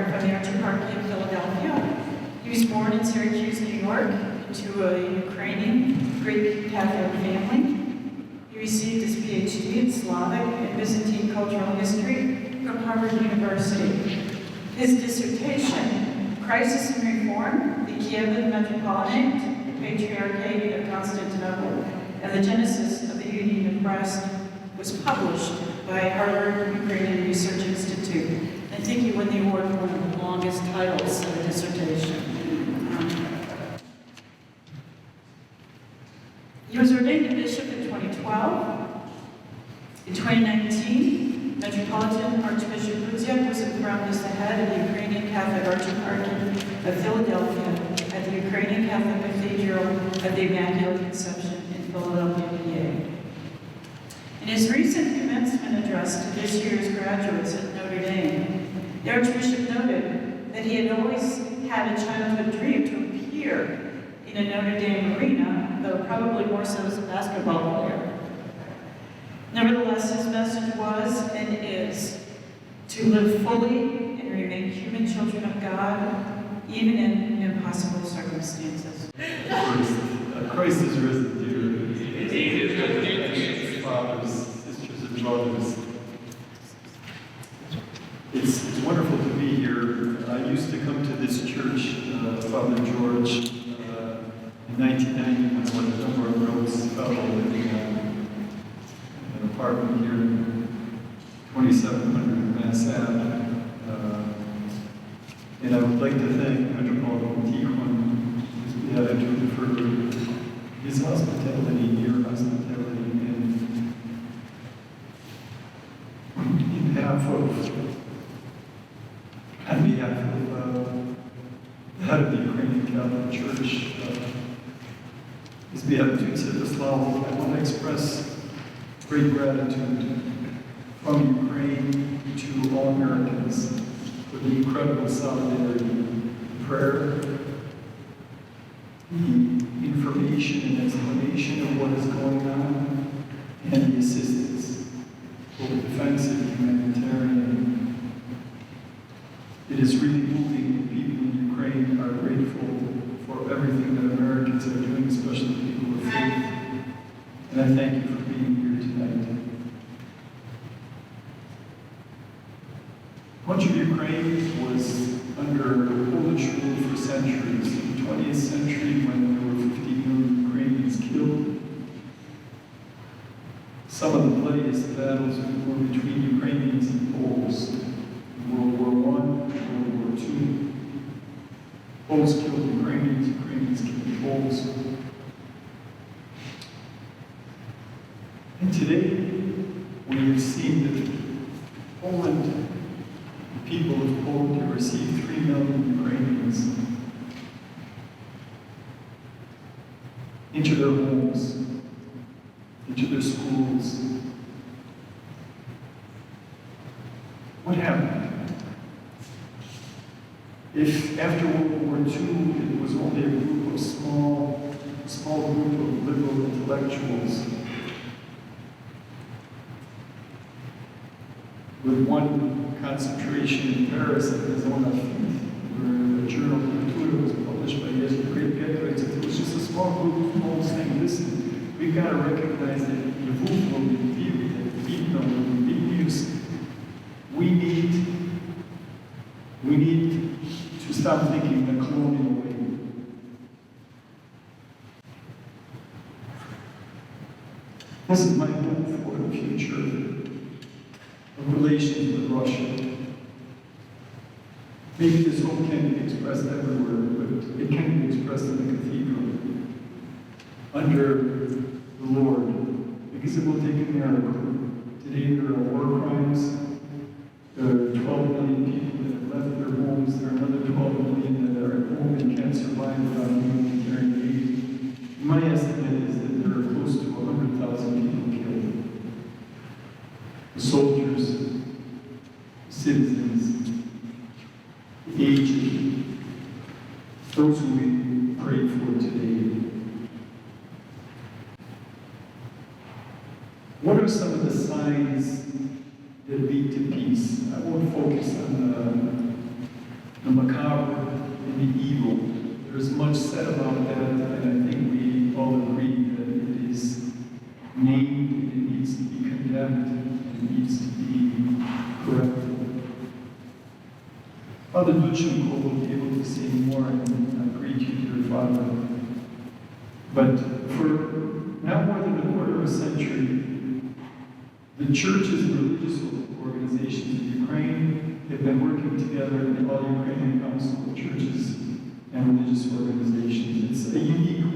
from the Archbishop of Philadelphia. He was born in Syracuse, New York, into a Ukrainian Greek Catholic family. He received his PhD in Slavic and Byzantine cultural history from Harvard University. His dissertation, Crisis and Reform, the Kievan Metropolitan, the Patriarchate of Constantinople, and the Genesis of the Union of Christ, was published by Harvard Ukrainian Research Institute. I think he won the award for one of the longest titles of a dissertation. He was ordained a bishop in 2012. In 2019, Metropolitan Archbishop Gudziak was enthroned as the head of the Ukrainian Catholic Archbishop of Philadelphia at the Ukrainian Catholic Cathedral of the Immaculate Conception in Philadelphia, PA. In his recent commencement address to this year's graduates at Notre Dame, the Archbishop noted that he had always had a childhood dream to appear in a Notre Dame arena, though probably more so as a basketball player. Nevertheless, his message was and is to live fully and remain human children of God, even in impossible circumstances. Christ is risen, dear fathers, sisters, and brothers. It's wonderful to be here. I used to come to this church, Father George, in 1990 when I was a number of roads fellow living in an apartment here in 2700 Mass Ave. And I would like to thank Metropolitan Tijuana, his beatitude, for his hospitality, your hospitality, and on behalf of the head of the Ukrainian Catholic Church, his beatitude Sviatoslav, I want to express great gratitude from Ukraine to all Americans for the incredible solidarity, prayer, the information and explanation of what is going on, and the assistance, both defensive and humanitarian. It is really moving, and people in Ukraine are grateful for everything that Americans are doing, especially people of faith. And I thank you for being here tonight. Much of Ukraine was under Polish rule for centuries. In the 20th century, when there were 50 million Ukrainians killed, some of the bloodiest battles were between Ukrainians and Poles. In World War I, World War II, Poles killed Ukrainians, Ukrainians killed Poles. And today, we have seen that Poland, the people of Poland, have received 3 million Ukrainians into their homes, into their schools. What happened? If after World War II it was only a group of small group of liberal intellectuals with one concentration in Paris at the Zone where the journal Cultura was published by great Patriots, it was just a small group of folks saying, listen, we've got to recognize that Lviv will be viewed, that Vilna will be used. We need to stop thinking the colonial way. This is my hope for the future of relations with Russia. Maybe this hope can't be expressed everywhere, but it can be expressed in the cathedral under the Lord, because it will take a miracle. Today there are war crimes. There are 12 million people that have left their homes. There are another 12 million that are at home and can't survive without humanitarian aid. My estimate is that there are close to 100,000 people killed. The soldiers, citizens, the aged, those who we pray for today. What are some of the signs that lead to peace? I won't focus on macabre, and the evil. There's much said about that, and I think we all agree that it is named, it needs to be condemned, it needs to be corrected. Father Duchenko will be able to say more, and I greet you, dear Father. But for now more than a quarter of a century, the churches and religious organizations of Ukraine have been working together in the All-Ukrainian Council of Churches and Religious Organizations. It's a unique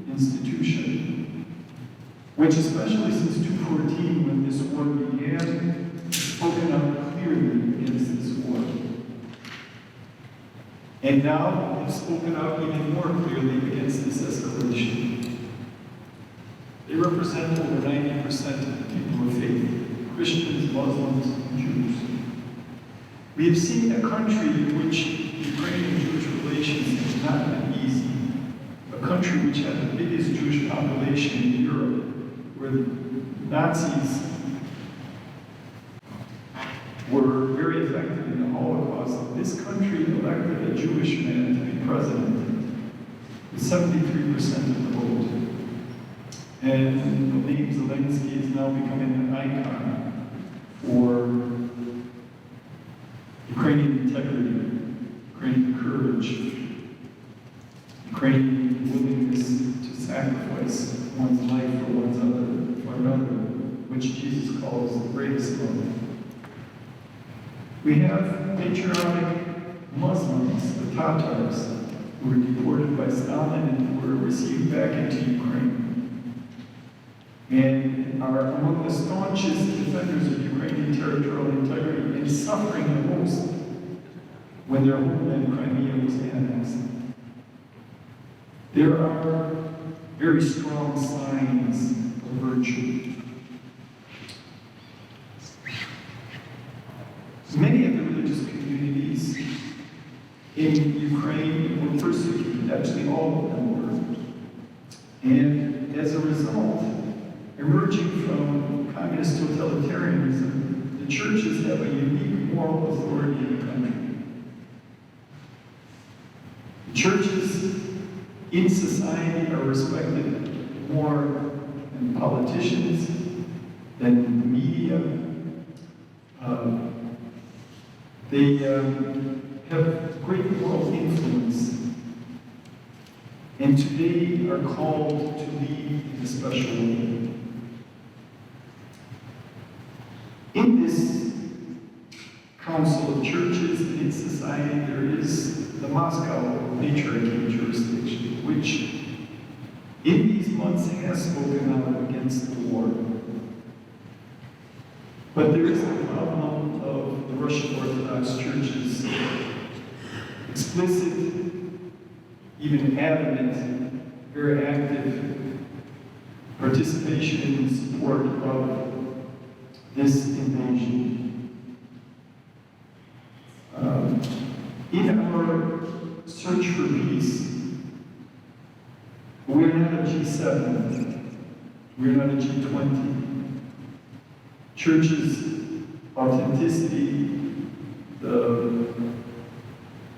institution, which especially since 2014, when this war began, has spoken out clearly against this war. And now have spoken out even more clearly against this escalation. They represent over 90% of the people of faith, Christians, Muslims, and Jews. We have seen a country in which Ukrainian-Jewish relations have not been easy, a country which had the biggest Jewish population in Europe, where the Nazis were very effective in the Holocaust. This country elected a Jewish man to be president with 73% of the vote. And the name Zelensky is now becoming an icon for Ukrainian integrity, Ukrainian courage, Ukrainian willingness to sacrifice one's life for another, which Jesus calls the greatest love. We have patriotic Muslims, the Tatars, who were deported by Stalin and who were received back into Ukraine, and are among the staunchest defenders of Ukrainian territorial integrity and suffering the most when their homeland Crimea was annexed. There are very strong signs of virtue. Many of the religious communities in Ukraine were persecuted, actually all of them were. And as a result, emerging from communist totalitarianism, the churches have a unique moral authority in the country. The churches in society are respected more than politicians, than the media. They have great moral influence, and today are called to lead in a special way. In this council of churches and in society, there is the Moscow Patriarchate jurisdiction, which in these months has spoken out against the war. But there is the problem of the Russian Orthodox churches, explicit, even adamant, very active participation in support of this invasion. In our search for peace, we're not a G7, we're not a G20. Churches' authenticity, the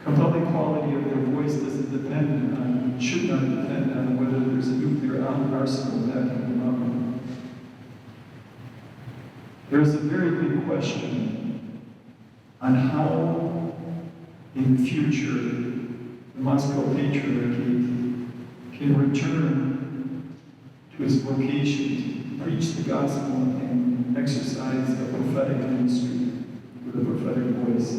compelling quality of their voice doesn't depend on, should not depend on whether there's a nuclear arsenal backing them up. There's a very big question on how, in the future, the Moscow Patriarchate can return to its vocation to preach the gospel and exercise a prophetic ministry with a prophetic voice.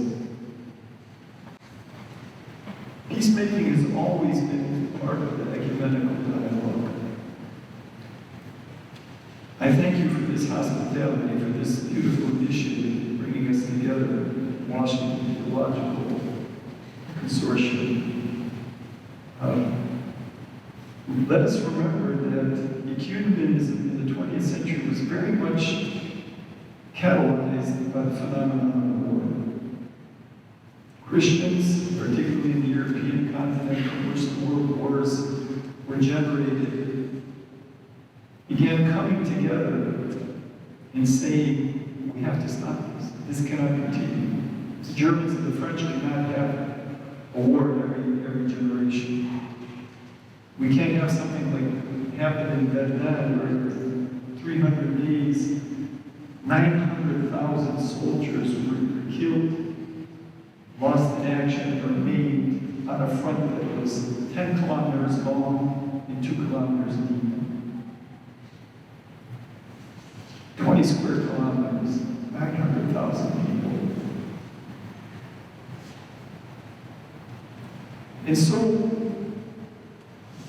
Peacemaking has always been part of the ecumenical dialogue. I thank you for this hospitality, for this beautiful initiative, bringing us together, Washington Theological Consortium. Let us remember that ecumenism in the 20th century was very much catalyzed by the phenomenon of war. Christians, particularly in the European continent from which the world wars were generated, began coming together and saying, we have to stop this. This cannot continue. The Germans and the French cannot have a war every generation. We can't have something like happened in Vietnam where 300 days, 900,000 soldiers were killed, lost in action, or maimed on a front that was 10 kilometers long and 2 kilometers deep. 20 square kilometers, 900,000 people. And so,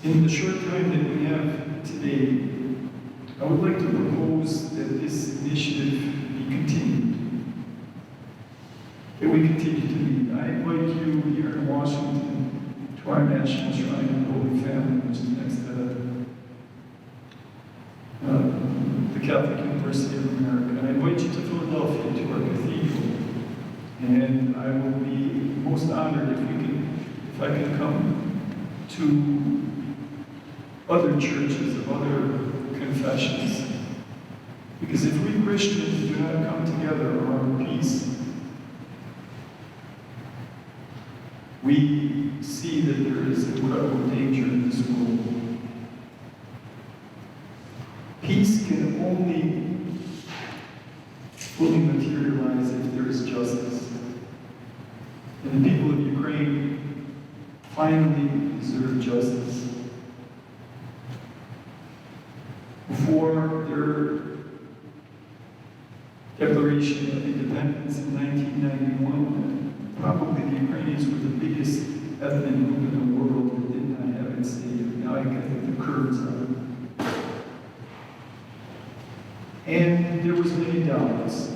in the short time that we have today, I would like to propose that this initiative be continued. That we continue to meet. I invite you here in Washington to our National Shrine of the Holy Family, which is next to the Catholic University of America. And I invite you to Philadelphia to our Cathedral. And I will be most honored if I can come to other churches of other confessions. Because if we Christians do not come together around peace, we see that there is incredible danger in this world. Peace can only fully materialize if there is justice. And the people of Ukraine finally deserve justice. Before their declaration of independence in 1991, probably the Ukrainians were the biggest ethnic group in the world that did not have its state. Now I think the Kurds are. And there was many doubts.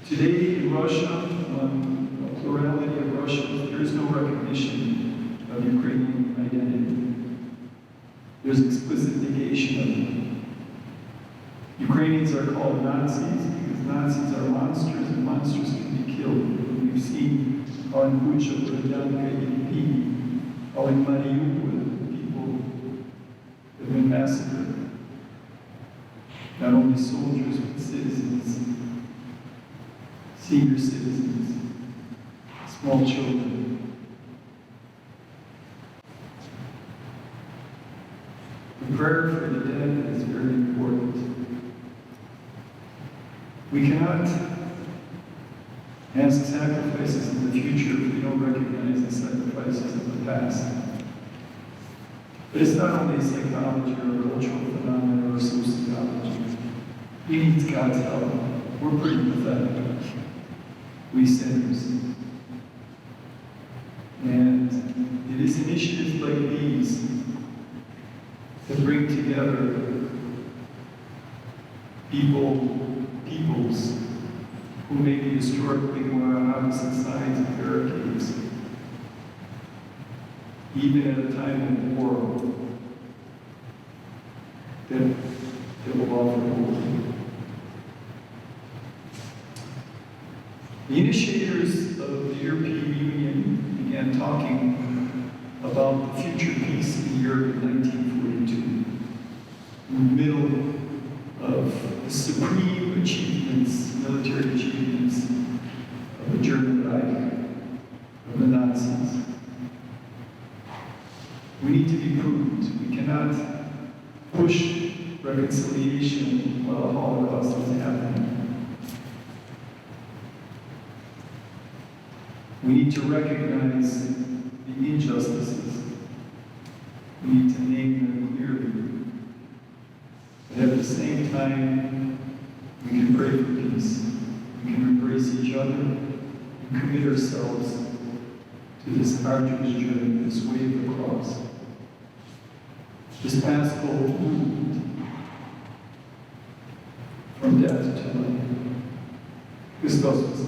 Today in Russia, a plurality of Russians, there is no recognition of Ukrainian identity. There's explicit negation of it. Ukrainians are called Nazis because Nazis are monsters and monsters can be killed. And we've seen how in Bucha, Brodyanka, Irpin, how in Mariupol, people have been massacred. Not only soldiers, but citizens, senior citizens, small children. The prayer for the dead is very important. We cannot ask sacrifices in the future if we don't recognize the sacrifices of the past. But it's not only psychology or a cultural phenomenon or sociology. We need God's help. We're pretty pathetic. We sinners. And it is initiatives like these that bring together peoples who may be historically more on opposite sides of barricades, even at a time of war, that will offer hope. The initiators of the European Union began talking about the future peace in Europe in 1942, in the middle of the supreme achievements, military achievements of the German Reich, of the Nazis. We need to be prudent. We cannot push reconciliation while the Holocaust is happening. We need to recognize the injustices. We need to name them clearly. But at the same time, we can pray for peace. We can embrace each other and commit ourselves to this arduous journey, this way of the cross. This Paschal movement from death to life. Christos was